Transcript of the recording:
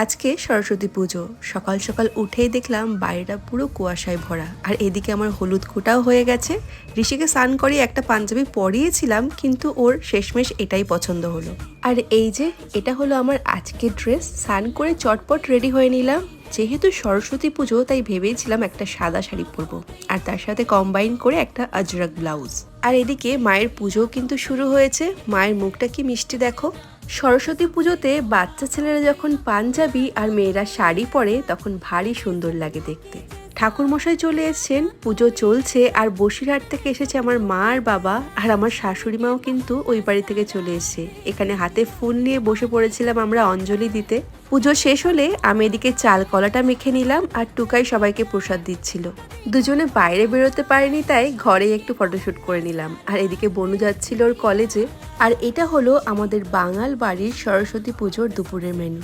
আজকে সরস্বতী পুজো। সকাল সকাল উঠেই দেখলাম বাইরেটা পুরো কুয়াশায় ভরা, আর এদিকে আমার হলুদ কোটাও হয়ে গেছে। ঋষিকে স্নান করিয়ে একটা পাঞ্জাবি পরিয়েছিলাম, কিন্তু ওর শেষমেশ এটাই পছন্দ হলো। আর এই যে এটা হলো আমার আজকের ড্রেস। স্নান করে চটপট রেডি হয়ে নিলাম। যেহেতু সরস্বতী পুজো, তাই ভেবেছিলাম একটা সাদা শাড়ি পরবো, আর তার সাথে কম্বাইন করে একটা আজরাক ব্লাউজ। আর এদিকে মায়ের পুজোও কিন্তু শুরু হয়েছে। মায়ের মুখটা কি মিষ্টি দেখো। সরস্বতী পুজোতে বাচ্চা ছেলেরা যখন পাঞ্জাবি আর মেয়েরা শাড়ি পরে, তখন ভারী সুন্দর লাগে দেখতে। ঠাকুরমশাই চলে এসেছেন, পুজো চলছে, আর বসিরহাট থেকে এসেছে আমার মা আর বাবা, আর আমার শাশুড়ি মাও কিন্তু ওই বাড়ি থেকে চলে এসেছে। এখানে হাতে ফুল নিয়ে বসে পড়েছিলাম আমরা অঞ্জলি দিতে। পুজো শেষ হলে আমি এদিকে চাল কলাটা মেখে নিলাম, আর টুকাই সবাইকে প্রসাদ দিচ্ছিল। দুজনে বাইরে বেরোতে পারিনি, তাই ঘরে একটু ফটোশুট করে নিলাম। আর এদিকে বনু যাচ্ছিল ওর কলেজে। আর এটা হলো আমাদের বাঙাল বাড়ির সরস্বতী পুজোর দুপুরের মেনু।